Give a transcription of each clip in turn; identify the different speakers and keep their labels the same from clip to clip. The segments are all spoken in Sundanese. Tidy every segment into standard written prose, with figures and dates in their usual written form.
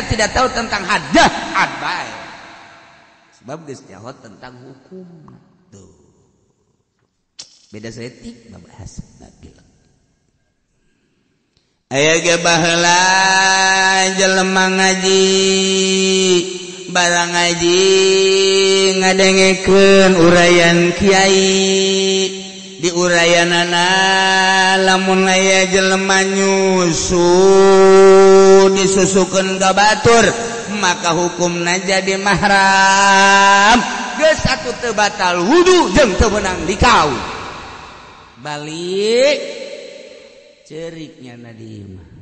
Speaker 1: tidak tahu tentang hadah adbai sebab geus jahot tentang hukum tuh beda setik bahasa gila aya ge baheula jelema ngaji barang ngaji ngadengekeun urayan kiai di urayanana lamun aya jelema nyusu disusukeun ka batur maka hukumna jadi mahram geus atuh teu batal wudu jeung teu meunang dikau balik ceriknya nadi mah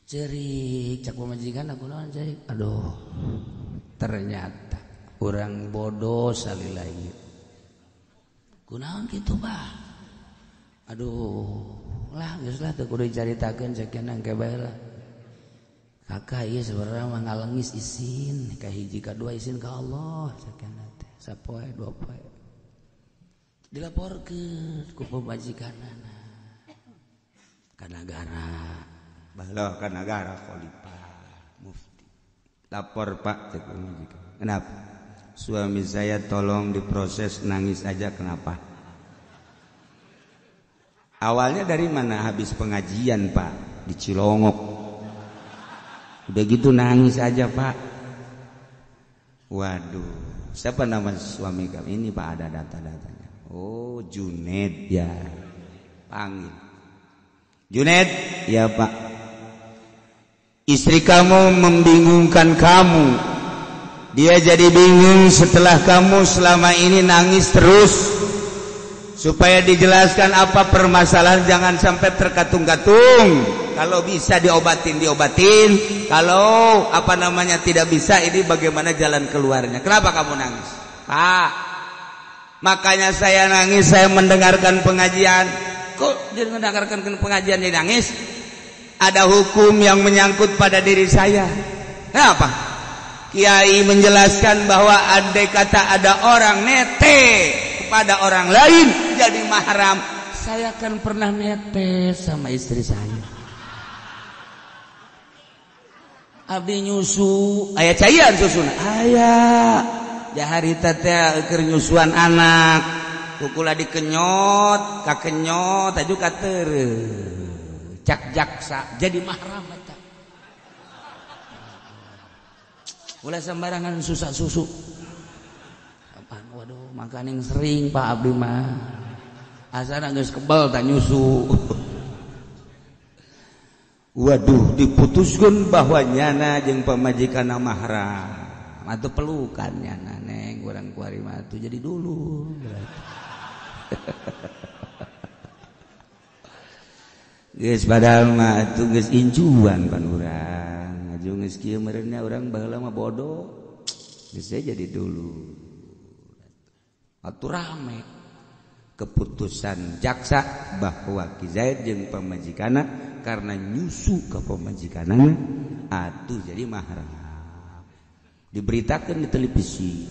Speaker 1: cerik cak pamajikan aku naon cerik aduh ternyata urang bodoh salilahi kunaon kitu bah aduh lah geus lah teu kudu dicaritakeun sakeuna engke bae lah kakak ieu sebenarnya mah ngalengis isin ka hiji ka dua isin ka Allah sakeuna teh sapoe dua poe dilaporkeun ku pamajikanana ka nagara baheula ka nagara khalifah mufti lapor Pak cek pamajikan kenapa suami saya tolong diproses nangis aja kenapa awalnya dari mana habis pengajian Pak di Cilongok udah gitu nangis aja Pak waduh siapa nama suami kamu ini Pak ada data-datanya oh Junaid ya panggil Junaid ya Pak istri kamu membingungkan kamu dia jadi bingung setelah kamu selama ini nangis terus supaya dijelaskan apa permasalahan jangan sampai terkatung-katung kalau bisa diobatin kalau apa namanya tidak bisa ini bagaimana jalan keluarnya kenapa kamu nangis Pak makanya saya nangis saya mendengarkan pengajian kok dia mendengarkan pengajian dia nangis ada hukum yang menyangkut pada diri saya kenapa Kiai menjelaskan bahwa andai kata ada orang nete kepada orang lain jadi mahram saya kan pernah nete sama istri saya abdi nyusu aya caian susuna aya jaharita teh keur nyusuan anak kukula dikenyot kakenyot aju ka teureum cak jaksa jadi mahram eta ulah sembarangan susah susu apaan waduh makan yang sering Pak Abdi mah asana geus kebal tak nyusu waduh diputuskeun bahwa nyana jeung pamajikanna mahram atuh pelukan nyana neng urang kuari mah atuh jadi dulu geus padahal mah atuh geus incuan pan urang geus kieu meureunnya urang baheula mah bodoh geus jadi dulu atuh rame keputusan jaksa bahwa Ki Zaid jeung pamajikanna karena nyusu ke pamajikanna atuh jadi mahram diberitakeun di televisi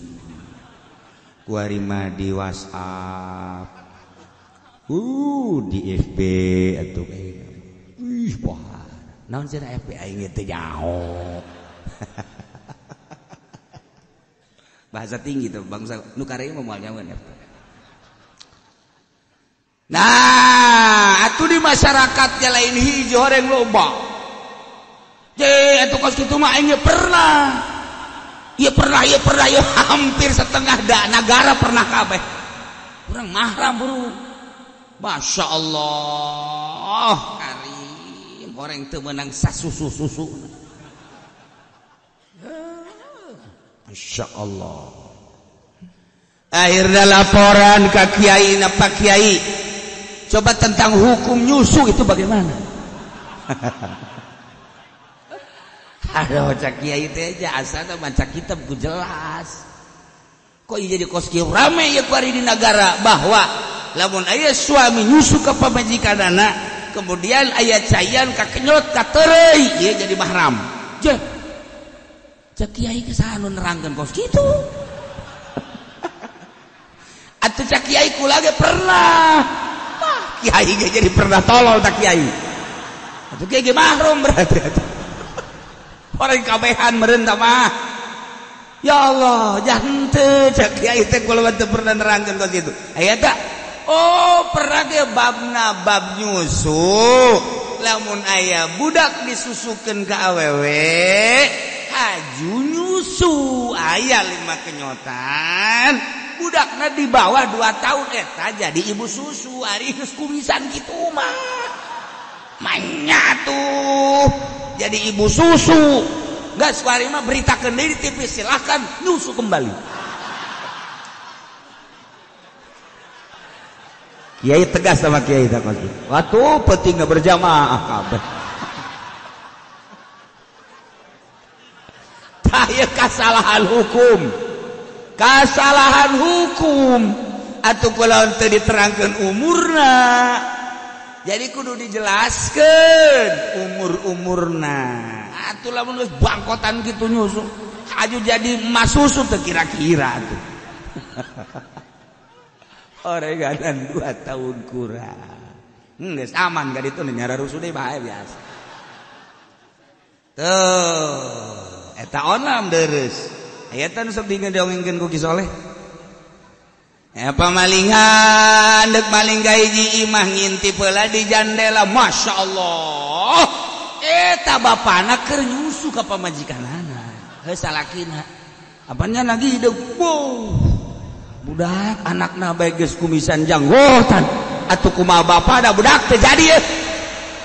Speaker 1: kuari mah di WhatsApp di FB atuh ih wah naon cenah FB aing teh nyaho bahasa tinggi tuh bangsa nu kareu moal nyahoan FB nah atuh di masyarakatnya lain hiji horeng loba atuh kos kitu mah aing pernah hampir setengah negara pernah kabeh urang mahram buru Masya Allah karim orang teu meunang sasusu Masya Allah akhirnya laporan ke kiai Pak Kiai coba tentang hukum nyusu itu bagaimana aduh cak kiai teh aja asana baca kitab ku jelas kok jadi kos kieu rame ya kuari di negara bahwa lamun aya suami nyusu ka pamajikanana kemudian aya cayan kakenyot katereuy ieu jadi mahram je cak kiai ke saha nu nerangkeun kos kitu atuh cak kiai kula ge pernah kiai ge jadi pernah tolol tak kiai atuh kiai ge mahrum berarti orang kabehan meureun tah mah. Ya Allah, jangan teu cek kiai teh kula teu pernah nerangkeun ka kitu. Aya tah? Oh, pernah ge babna bab nyusu. Lamun aya budak disusukeun ka awewe, haju nyusu aya 5 kenyotan. Budakna di bawah 2 tahun eta jadi ibu susu. Ari geus kumisan kitu mah. Manya tuh jadi ibu susu. Enggak suari mah beritakeun deui di TV silahkan nyusu kembali. Kiai tegas sama kiai tak masuk. Waktu penting nggak berjamaah kabeh. Taya kasalahan hukum, atuh kulawan teu diterangkeun umurna. Jadi kudu dijelaskeun umurna. Atuh lamun geus bangkotan kitu nyusu, aju jadi emas susu teu kira-kira atuh. Oreganan 2 tahun kurang. Geus aman ka ditu nyara rusuh deui bae biasa. Tuh, eta onam deres. Aya teh nu sok dongengkeun ku Ki Soleh. Pamalingan deuk maling ka hiji imah ngintip heula di jandela, masyaallah. Eta bapana keur nyusu ka pamajikanana. Heuh salakina. Apanya lagi hidup. Wow. Budak anakna bae geus kumisan janggotan atuh kumaha bapada budak teh jadi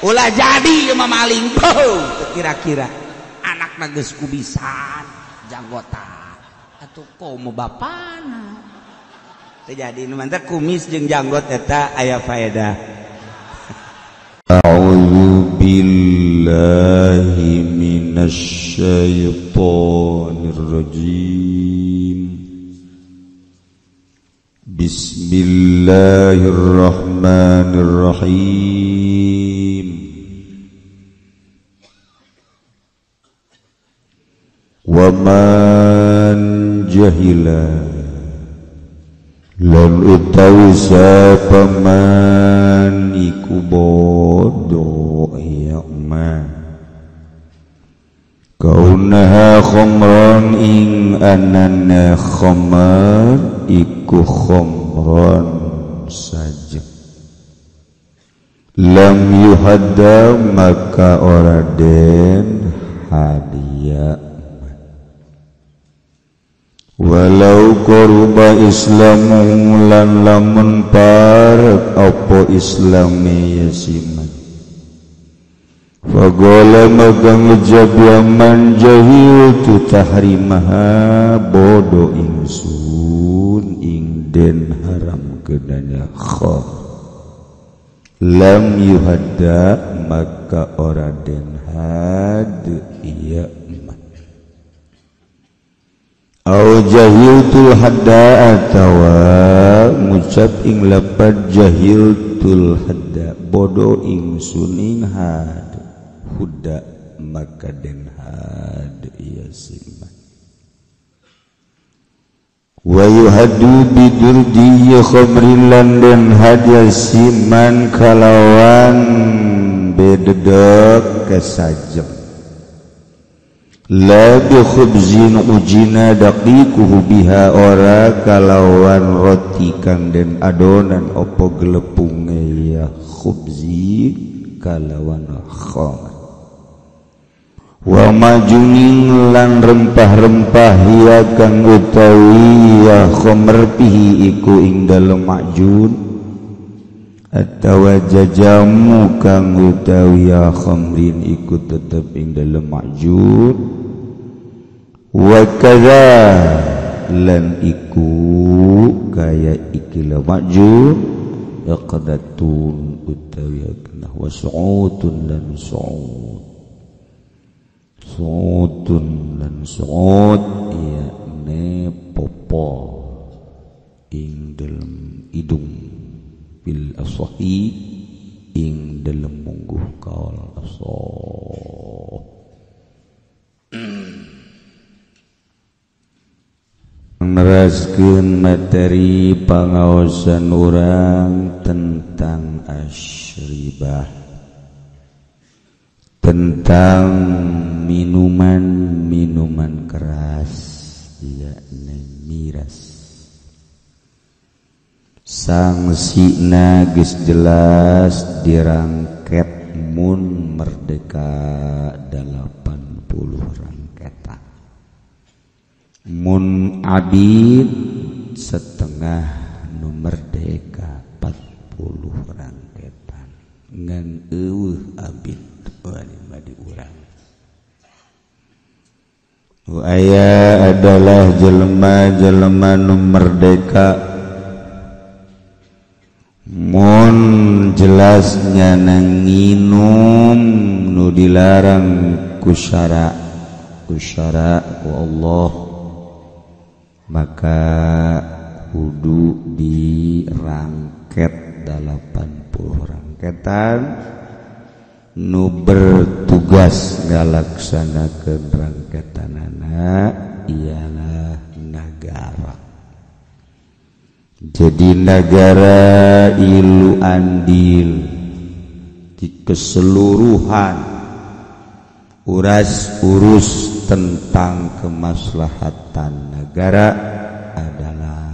Speaker 1: ulah jadi ieu mah maling teu kira-kira anakna geus kumisan janggotan atuh komo bapana teh jadi nu mah kumis jeung janggot eta aya faedah. A'udzu billahi minasy syaithanir rajim. Bismillahirrahmanirrahim. Wa man jahila lan utawi sapa man iku bodoh ya man kaunaha khamran ing anana khamar iku khamran saja lam yuhadda maka ora den hadiah walau korba islamu lan lamun parek apa islami yasiman faqala maka ngejab yaman jahiltu tahrimaha bodo ingsun ing den haram kedanya khah lam yuhadda maka ora den had iya au jahiltul hadda atawa ngucap ing lapad jahiltul hadda bodo ingsun ing had huda maka den had iya siman wa yuhaddu bidurdi khamrin lan den had siman kalawan bededek kesajem la bi khubzin ujina daqiquhu biha ora kalawan roti kang den adonan opo glepunge ya khubzi kalawan khamr wa majunin lan rempah-rempah ya kang utawi ya khamr pihi iku ing dalem majun atawa jajamu kang utawi ya khamrin iku tetep ing dalem majun wa kadza lan iku kaya ikilah majun yaqdatun utawi kana wa su'utun lan su'ut su'utun lan su'ut ya ne popo ing dalem idung bil asahi ing dalem mungguh kaul asah neraskeun materi pangaosan urang tentang asyribah tentang minuman keras yakni miras. Sangsina geus jelas dirangket mun merdeka 80 rangketan, mun abid setengah nu merdeka 40 rangketan ngan eueuh abid di urang. Aya adalah jelema-jelema nu merdeka mun jelasnya nginum nu dilarang ku syara ku Allah, maka kudu dirangket 80 rangketan nu bertugas ngalaksanakeun rangketanana ialah nagara. Jadi negara ilu andil di keseluruhan urus tentang kemaslahatan negara adalah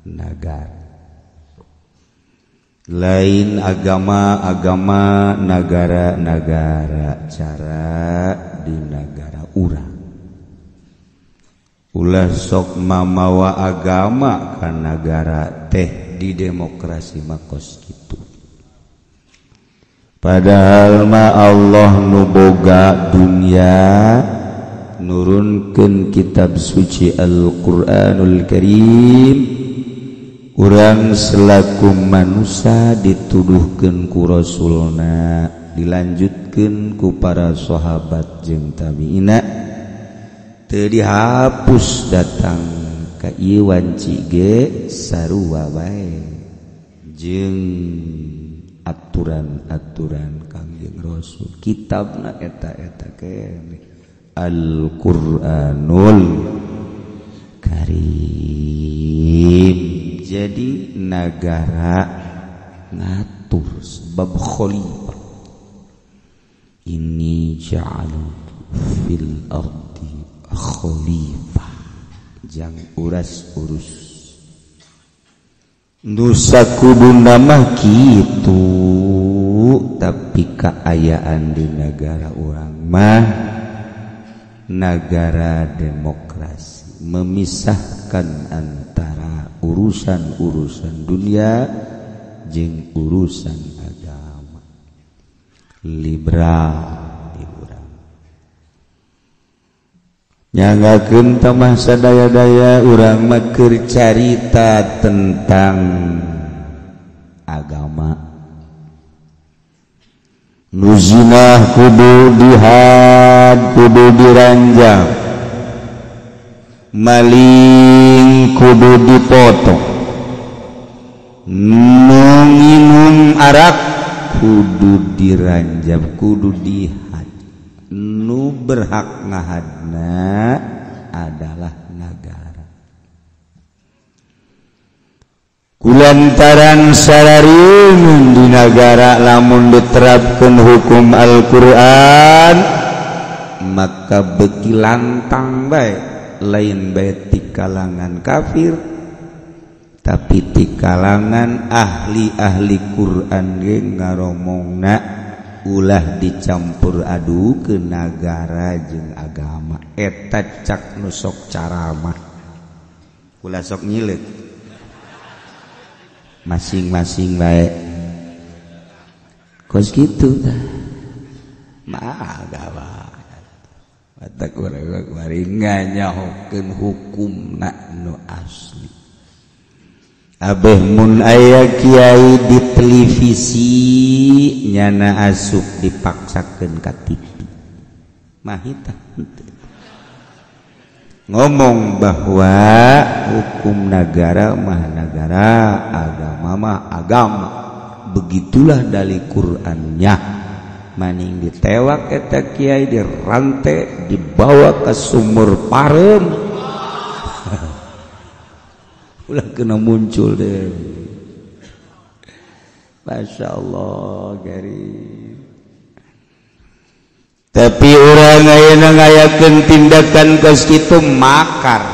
Speaker 1: negara. Lain agama negara-negara cara di negara urang. Ulah sok mamawa agama ka negara teh di demokrasi makos kitu. Padahal ma Allah nu boga dunia nurunkeun kitab suci Al-Qur'anul Karim, urang selaku manusia dituduhkeun ku Rasulna, dilanjutkeun ku para sahabat jeung tabi'ina, teu dihapus datang ka ieu wanci ge sarua bae jeung aturan-aturan Kangjeng Rasul. Kitabna eta keneh Al-Qur'anul Karim. Jadi negara ngatur sebab khalifah ini ja'alu fil ardi khalifah, jang urus nusa kuduna mah kitu, tapi kaayaan di negara urang mah negara demokrasi, memisahkan antara urusan-urusan dunia jeung urusan agama, liberal di urang. Nyangakeun tamah sadaya-daya urang mah keur carita tentang agama. Nu zinah kudu dihad, kudu diranjang, maling kudu dipotong, nu minum arak kudu diranjam, kudu dihad. Nu berhak ngahadna adalah negara. Kulantaran sarariun di negara lamun diterapkeun hukum Al-Qur'an, maka beki lantang bae, lain bae ti kalangan kafir, tapi ti kalangan ahli-ahli Qur'an ge ngaromongna ulah dicampur adu ke negara jeung agama. Eta cak nu sok caramah, ulah sok nyileut, masing-masing bae kos kitu tah mah agama. Watak urang mari nganyahokeun hukumna nu asli. Abeh mun aya kiai di televisi nyana asup dipaksakeun ka TV mah eta ngomong bahwa hukum negara mah negara, agama mah agama. Begitulah dari Qur'annya. Maning ditewak eta kiai, dirantai, dibawa ke sumur parem. Ulah kena muncul deh. Masya Allah, Gari. tapi orang ayeuna ngayakeun tindakan kos kitu makar.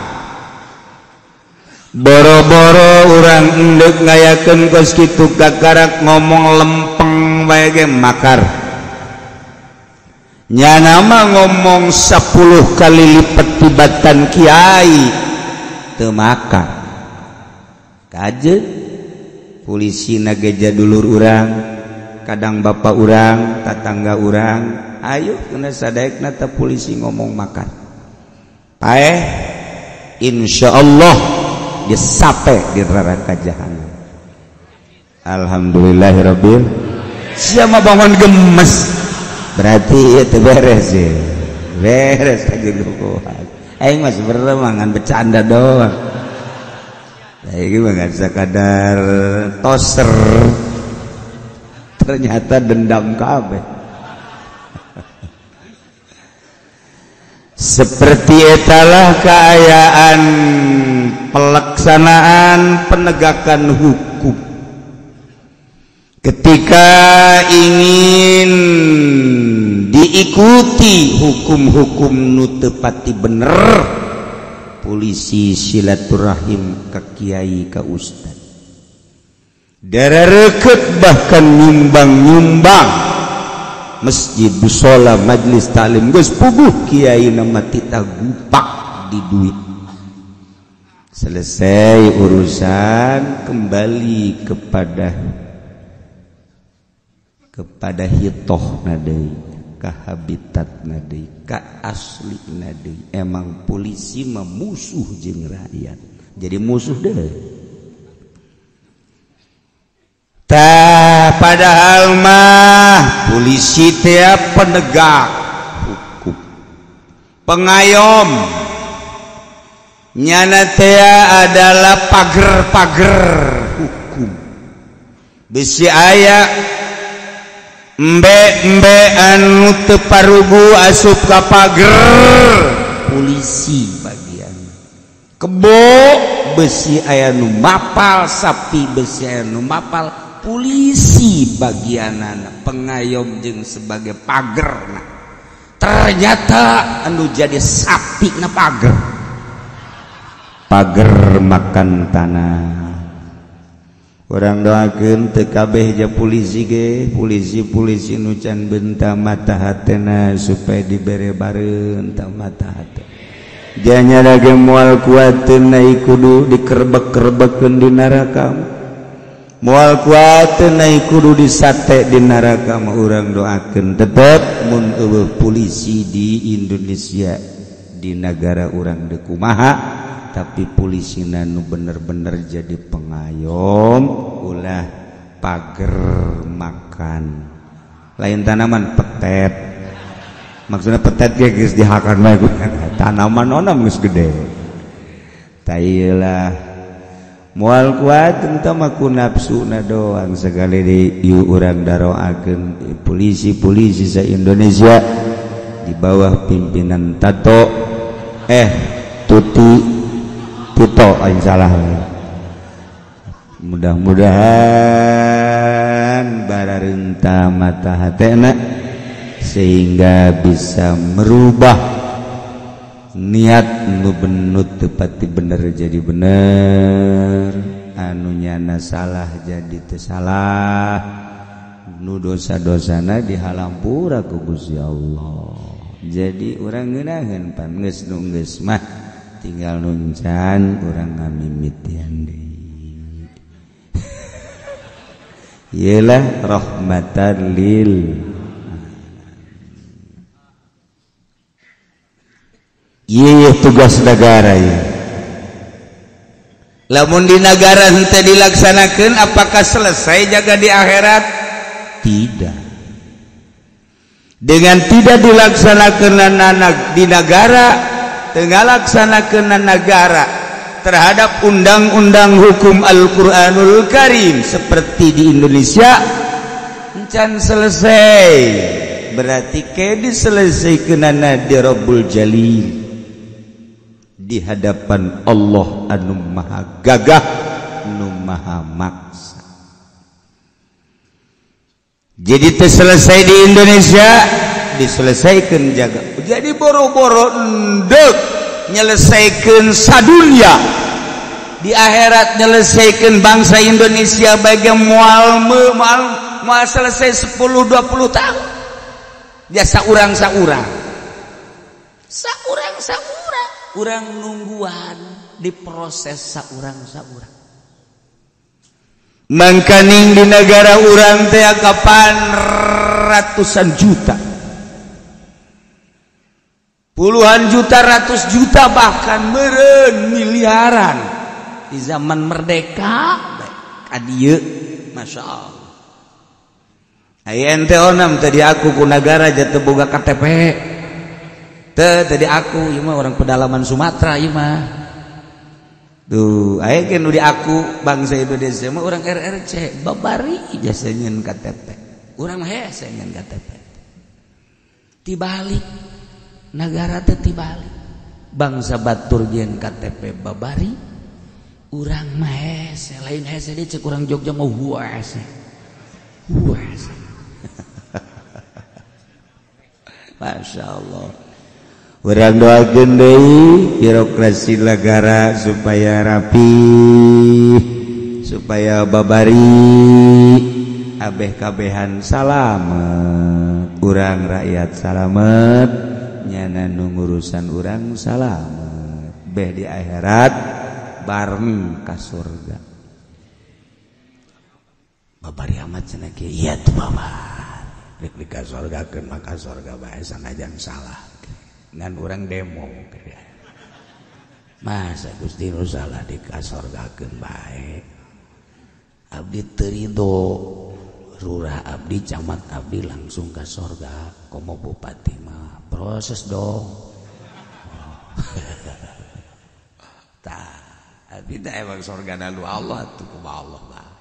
Speaker 1: Boro-boro orang endek ngayakeun kos kitu kakarak ngomong lempeng bae ge makar. Nya nama ngomong 10 kali lipat tibatan kiai teu makar. Kajeun polisi nageja dulur urang, kadang bapak urang, tatangga urang, ayo kena sadaekna teh polisi ngomong makan. Paeh insyaallah disape di neraka jahanam. Alhamdulillahirabbil. Sia mah bangun gemes. Berarti itu beres ya. Beres kajeluhan. Aing mah sebenarnya mangan bercanda doang. Aing mah enggak sekadar toser. Ternyata dendam kabeh. Seperti etalah keayaan pelaksanaan penegakan hukum. Ketika ingin diikuti hukum-hukum nu teu pati bener, polisi silaturahim ka kiai ka ustad. Darareukeut bahkan nyumbang-nyumbang masjid mushola majlis taklim geus puguh kiai nama tita gupak di duit. Selesai urusan kembali kepada hitoh nadei, ka habitat nadei, ka asli nadei. Emang polisi mah musuh jeung rakyat, jadi musuh deh. Tah padahal mah polisi teh penegak hukum, pengayom. Nyana teh adalah pager-pager hukum. Bisi aya embe anu teu parugu asup ka pager, polisi bagian. Kebo besi aya nu mapal, sapi besi aya nu mapal, polisi bagianana, pengayom jeung sebagai pagerna. Ternyata anu jadi sapi na pager makan tanah. Orang doakeun teu kabeh ja polisi ge, polisi nu can benta mata hatena supaya dibere bareun ta mata hate. Janya lagi moal kuateun naik kudu dikerbek-kerbekeun di neraka. Moal kuateun naik kudu disate di neraka mah urang doakeun tetep mun eueuh polisi di Indonesia di negara urang deuk kumaha. Tapi polisi nu bener-bener jadi pengayom ulah pager makan lain tanaman petet, maksudnya petet ge geus dihakan bae tanaman onam geus gede. Tailah moal kuat entah mah ku nafsuna doang segala di ieu urang daroakeun polisi sa Indonesia di bawah pimpinan Tato Tito insyaallah. Mudah-mudahan bararenta mata hatena sehingga bisa merubah niat nu benut tepati bener jadi bener, anu nyana salah jadi teu salah, nu dosa-dosana dihalampura ku Gusti Allah. Jadi urang ngeunaheun pan geus nu geus mah tinggal nuncan urang ngamimitian deui. Ialah rahmatan lil ieu tugas negara ya. Lamun di negara henteu dilaksanakeun apakah selesai jaga di akhirat? Tidak. Dengan tidak dilaksanakeun di negara, tengah laksanakeun negara terhadap undang-undang hukum Al-Qur'anul Karim seperti di Indonesia encan selesai. Berarti ke diselesaikeunana di Rabbul Jalil, di hadapan Allah anu maha gagah, anu maha maksa. Jadi selesai di Indonesia diselesaikan jaga jadi boro-boro endek nyelesaikan sadunya di akhirat nyelesaikan bangsa Indonesia bagian mual selesai 10-20 tahun biasa urang-saurang urang nungguan diproses saurang-saurang mangkaning di negara urang teh kapan ratusan juta puluhan juta ratus juta bahkan meureun miliaran di zaman merdeka kadieu Masya Allah aya ente onam tadi aku ku nagara jatuh boga KTP tadi aku ieu mah orang pedalaman Sumatera ieu mah tuh aya ke nu di aku bangsa Indonesia mah orang RRC babari jasa nyeun KTP urang mah hese nyeun KTP tibalik negara teh tibalik bangsa batur nyeun KTP babari urang mah hese lain hese dia cek urang Jogja mah huase Masya Allah urang doakeun deui birokrasi negara supaya rapi supaya babari abeh-kabehan salamet urang rakyat salamet nyana nu ngurusan urang salamet beh di akhirat bareng ka surga babari amat cenah kieu iya tuh babar rek di ka surgakeun maka surga bae sanajan salah ngan urang demo masa Gusti nu salah di ka surgakeun bae abdi teu ridho lurah abdi camat abdi langsung ka surga komo bupati mah proses dong tah abdi teh emang surgana lu Allah tuh kumaha Allah bah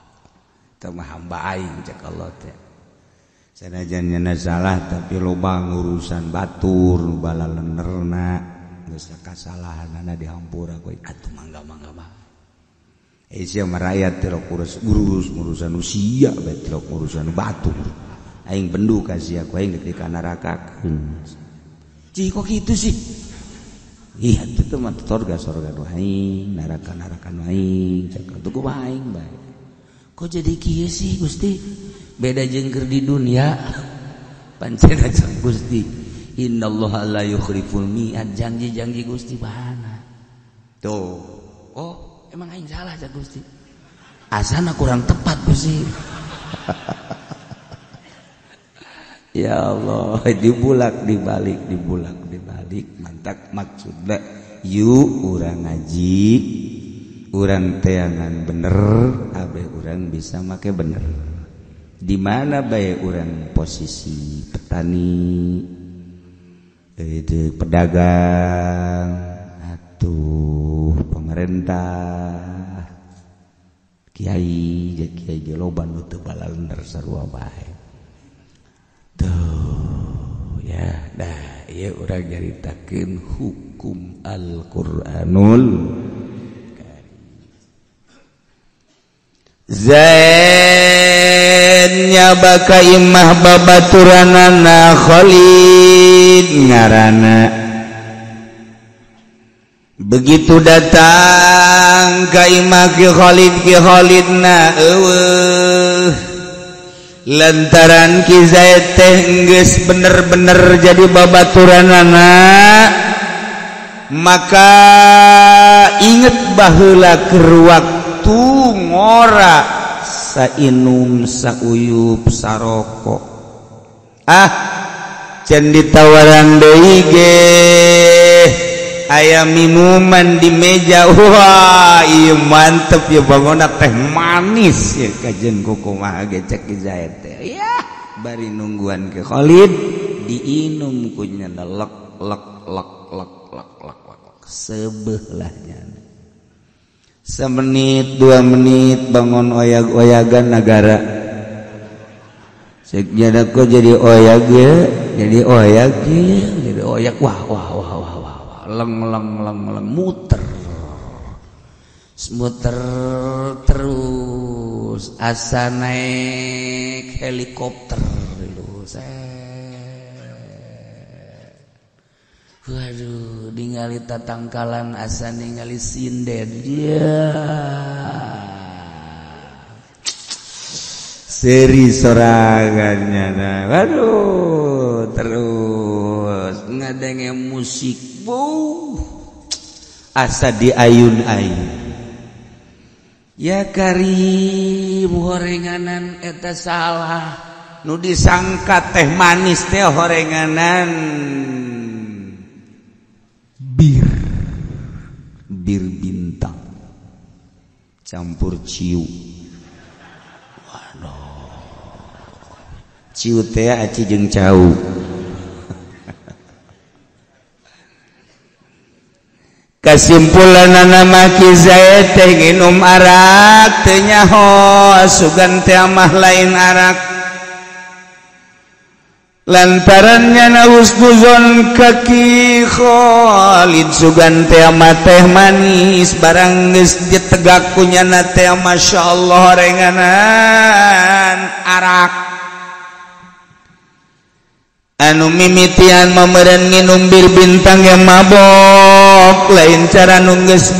Speaker 1: teu mah hamba aing cek Allah teh sanajan nyana salah tapi loba ngurusan batur bala lenerna geus kasalahanana dihampura ku atuh mangga mah sia marakyat tirok urusan usia bae tirok urusan batur aing bendu ka sia ku aing di neraka cih kok kitu sih iya itu mah surga nu aing neraka nu aing cek atuh ku aing bae kok jadi kieu sih Gusti beda jeung keur di dunia pancen cek Gusti innallaha la yukhliful mi'ad janji-janji Gusti bahana tuh oh emang aing salah cek Gusti asana kurang tepat Gusti ya Allah dibulak dibalik mantak maksudna yuk urang ngaji urang teangan bener abe urang bisa make bener di mana bae urang posisi petani pedagang atuh pemerintah kiai geloban nu teu balaler sarua bae tuh ya dah ieu urang nyaritakeun hukum Al-Qur'anul Zain nyabaka imah babaturanana Khalid ngarana begitu datang ka imah ki Khalidna eueuh lantaran ki Zaid teh geus bener-bener jadi babaturanana maka inget baheula keur waktu ngora sainum sauyup sarokok can ditawaran deui ge aya minuman di meja wah ieu mantep ya bangona teh manis ya kajen kumaha ge cek Zaid teh ya bari nungguan ke Khalid diinum ku nya lek sebelahnya semenit 2 menit bangun oyag-oyagan negara sekjana kok jadi oyag ya jadi oyag wah leng muter terus asa naik helikopter Waduh, ningali tatangkalan asa ningali sinden. Ya. Seri sorangannya. Waduh, terus ngadenge musik. Wow. Asa diayun-ayun. Ya Karim, horenganan eta salah. Nu disangka teh manis teh horenganan bir bintang campur ciu. Waduh, ciu teh aci jeung cau. Kesimpulan nama Ki Zaid teh nginum arak teu nyaho sugan teh mah lain arak. Lantarannya na husnuzon kaki Khalid sugan teh teh manis barang geus ditegak kunyana teh masyaallah renganan arak anu mimitian mameureun nginum bir bintang yang mabok lain cara nu geus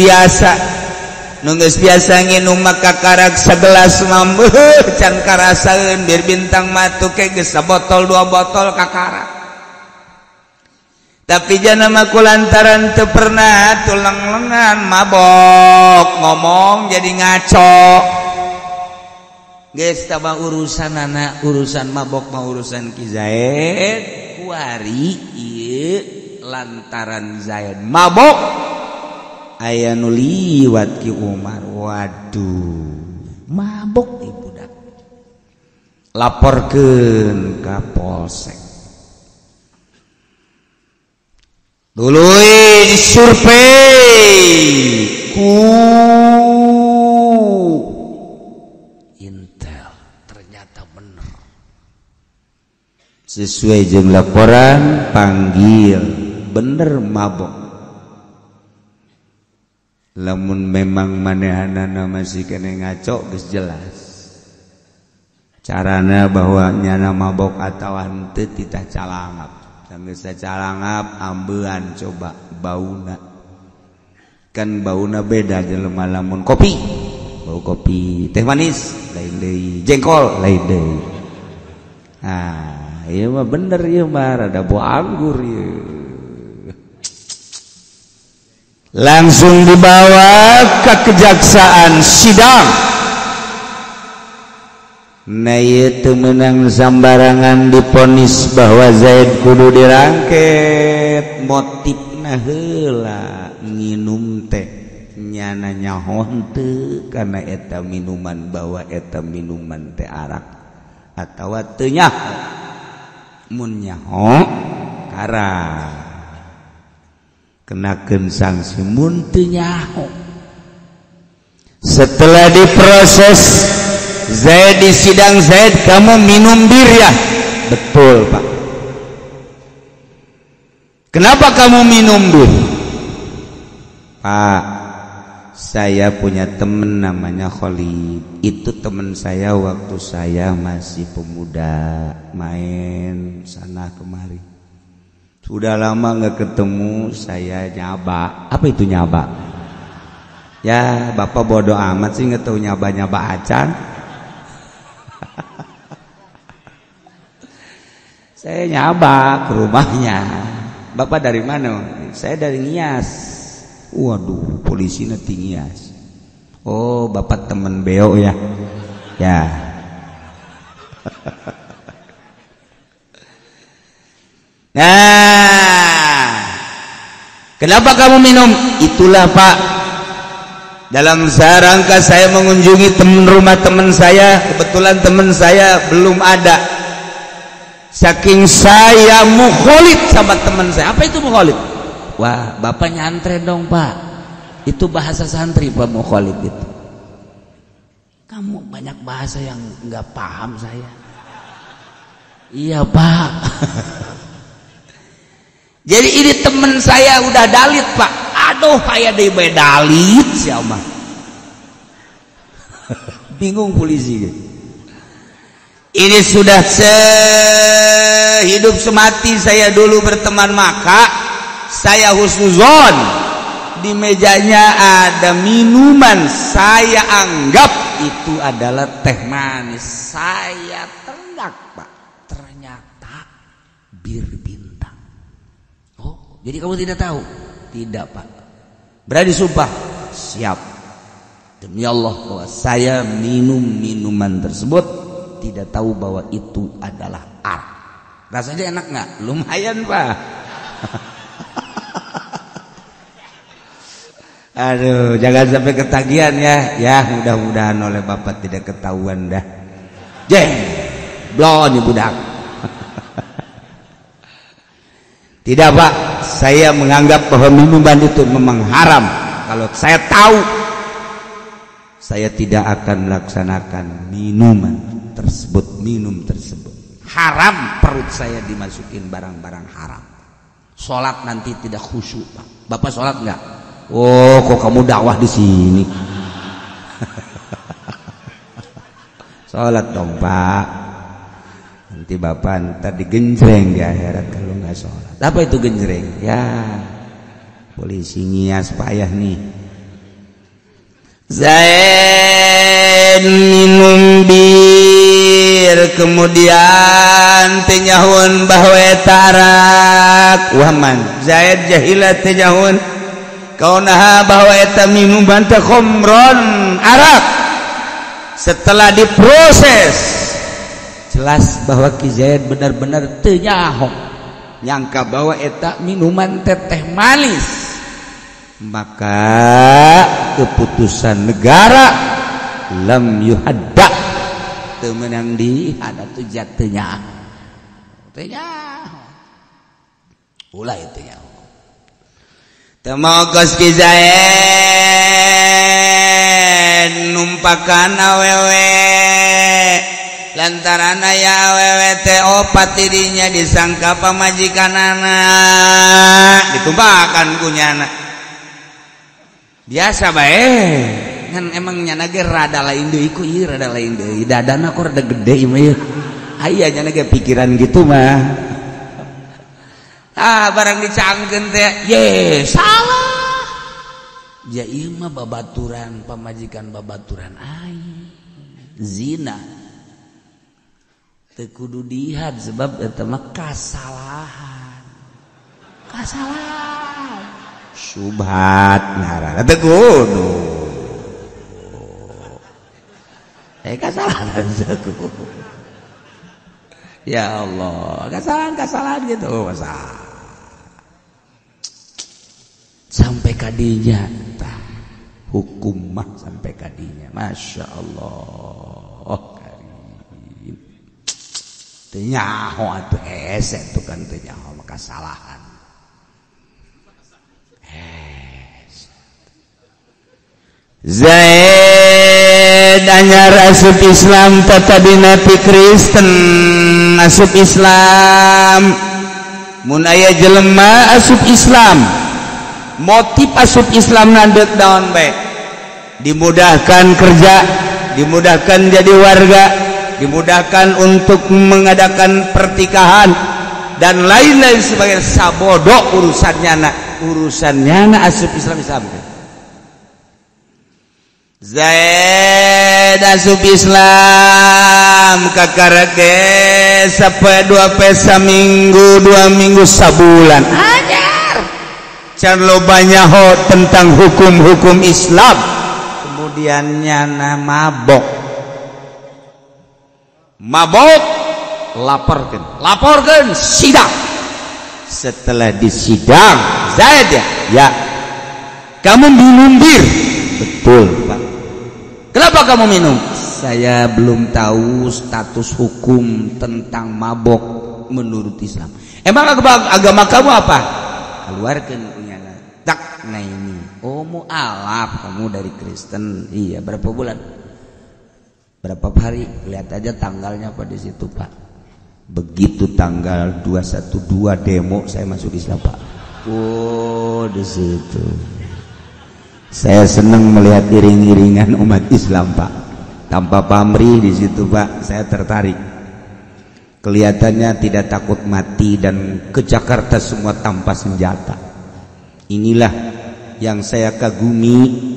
Speaker 1: biasa nginum maka karak segelas mambeuh can karasaeun bir bintang matu ke geus sabotol 2 botol kakarak tapi jana mah kulantaran teu pernah tulang-lengan mabok ngomong jadi ngaco geus tabah urusanana urusan mabok mah urusan Ki Zaid kuari ieu lantaran Zaid mabok aya nu liwat Ki Umar. Waduh, mabok ieu budak laporkeun ka polsek duluy disurvei ku Intel ternyata bener sesuai jeung laporan panggil bener mabok. Lamun memang manehanana masih kena ngaco geus jelas carana bahwa nyana mabok atawa henteu titah calangap geus calangap ambean coba bauna kan bauna beda jelema lamun kopi bau kopi teh manis lain deui jengkol lain deui ieu mah bener ieu mah rada bau anggur ieu langsung dibawa ke kejaksaan sidang. Nah ieu menang sambarangan diponis bahwa Zaid kudu dirangket motifna heula nginum teh nyana nyaho teu kana eta minuman bahwa eta minuman teh arak atawa teu nyaho mun nyaho karak kenakeun sanksi mun teu nyaho. Setelah diproses Zaid di sidang, Zaid kamu minum bir ya? Betul Pak. Kenapa kamu minum bir? Pak, saya punya teman namanya Khalid. Itu teman saya waktu saya masih pemuda main sana kemari. Sudah lama nggak ketemu, saya nyaba. Apa itu nyaba? Ya bapak bodoh amat sih nggak tahu nyaba acan. Saya nyaba ke rumahnya. Bapak dari mana? Saya dari Nias. Waduh, polisi nanti Nias. Oh, bapak temen beo ya? Ya. Nah, kenapa kamu minum? Itulah Pak, dalam rangka saya mengunjungi rumah teman saya. Kebetulan teman saya belum ada. Saking saya mukholid sama teman saya. Apa itu mukholid? Wah, bapak nyantren dong Pak. Itu bahasa santri Pak, mukholid itu. Kamu banyak bahasa yang nggak paham saya. Iya Pak. Jadi ini teman saya udah dalit Pak. Aduh, kayak dia dalit siapa? Bingung polisi. Ini sudah sehidup semati saya dulu berteman maka saya husnuzon di mejanya ada minuman, saya anggap itu adalah teh manis. Saya tengok, Pak, ternyata bir bintang. Oh, jadi kamu tidak tahu? Tidak, Pak. Berani sumpah? Siap. Demi Allah bahwa saya minum minuman tersebut tidak tahu bahwa itu adalah arak. Rasanya enak nggak? Lumayan, Pak. Aduh, jangan sampai ketagihan ya. Ya, mudah-mudahan oleh Bapak tidak ketahuan dah. Jeng, blon nih budak. Tidak, Pak. Saya menganggap bahwa minuman itu memang haram. Kalau saya tahu, saya tidak akan melaksanakan minuman tersebut, minum tersebut. Haram, perut saya dimasukin barang-barang haram. Sholat nanti tidak khusyuk, Pak. Bapak sholat nggak? Oh, kok kamu dakwah di sini? Sholat dong, Pak. Nanti Bapak ntar digenjreng di akhirat kalau nggak sholat. Apa itu genjreng? Ya, polisi ngias payah nih. Zaid minum bir, kemudian tenyahun bahwa tarak. Wahman Zaid jahilat tenyahun kau nah bahwa eta minuman teh khomron, arak. Setelah diproses jelas bahwa Ki Zaid benar-benar teu nyaho nyangka bahwa eta minuman teh manis. Maka keputusan negara lam yuhadda teu meunang dihadap teu jatuhnya ulah itu ya. Temogos Ki Zaid numpakan awewe lantaran aya awewe teh opat dirinya disangka pamajikanana ditumpakan kunyana. Biasa bae kan emang nyana ge rada lain deui ku ieu rada lain deui dadana kok rada gede mah ieu aya nyana ge pikiran gitu mah. Barang dicangkeun teh ye salah ya ieu mah babaturan pamajikan babaturan aing zina teu kudu dihad sebab eta mah kasalahan subhat ngaranna teu kudu kasalahan teu. Ya Allah, kesalahan gitu masa sampai kadinya hukum mah sampai kadinya. Masya Allah karim teu nyaho atuh ese itu kan teu nyaho kesalahan. Zaid anyar asup Islam tetapi nabi Kristen asup Islam mun aya jelema asup Islam motif asup Islam nandeuk daon bae dimudahkan kerja, dimudahkan jadi warga, dimudahkan untuk mengadakan pertikahan dan lain-lain sebagainya. Sabodok urusannya asup Islam. Zaid asup Islam kakarake sampai 2 pesa minggu 2 minggu sabulan ajar can lo banyak tentang hukum-hukum Islam. Kemudian nyana mabok laporkan sidang. Setelah disidang Zaid ya kamu minum bir. Betul, Pak. Kenapa kamu minum? Saya belum tahu status hukum tentang mabok menurut Islam. Emang agama kamu apa? Keluarkan punyana. Tak, nah ini. Oh, mu'alaf kamu dari Kristen. Iya, berapa bulan? Berapa hari? Lihat aja tanggalnya apa di situ, Pak. Begitu tanggal 212 demo saya masuk Islam, Pak. Oh, di situ. Saya senang melihat iring-iringan umat Islam, Pak. Tanpa pamrih di situ, Pak. Saya tertarik. Kelihatannya tidak takut mati dan ke Jakarta semua tanpa senjata. Inilah yang saya kagumi.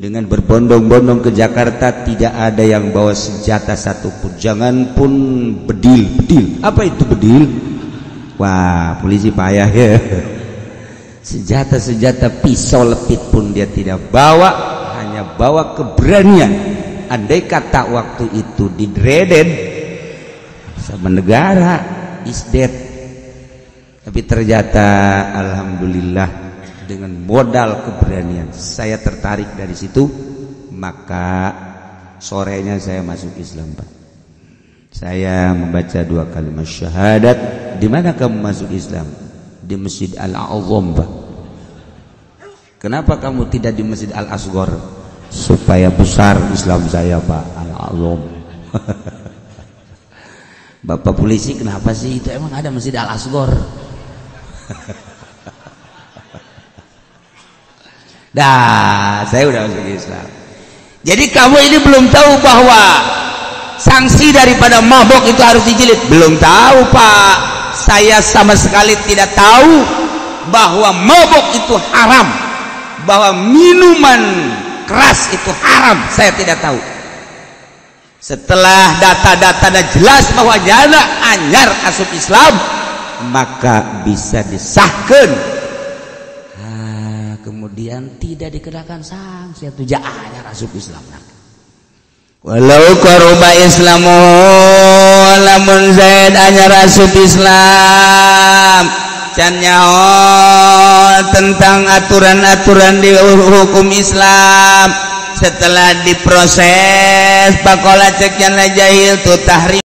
Speaker 1: Dengan berbondong-bondong ke Jakarta tidak ada yang bawa senjata satupun. Jangan pun bedil. Apa itu bedil? Wah, polisi payah ya. Senjata pisau lepit pun dia tidak bawa, hanya bawa keberanian. Andai kata waktu itu didreden sama negara is dead. Tapi ternyata alhamdulillah dengan modal keberanian saya tertarik dari situ, maka sorenya saya masuk Islam, Pak. Saya membaca 2 kalimat syahadat. Di mana kamu masuk Islam? Di Masjid Al-A'zam, Pak. Kenapa kamu tidak di Masjid Al-Asghar? Supaya besar Islam saya, Pak. Al-A'zam. Bapak polisi, kenapa sih itu emang ada Masjid Al-Asghar? Dah, saya udah masuk Islam. Jadi kamu ini belum tahu bahwa sanksi daripada mabok itu harus dijilid? Belum tahu, Pak. Saya sama sekali tidak tahu bahwa mabok itu haram, bahwa minuman keras itu haram. Saya tidak tahu. Setelah data-data jelas bahwa jana anyar asup Islam, maka bisa disahkan. Kemudian tidak dikenakan sanksi atau ja'anya asup Islam. Walau qaruba islamu lamun zaid anyar asup Islam can nyaho tentang aturan-aturan di hukum Islam setelah diproses pakola cek yang jahil tu tahrim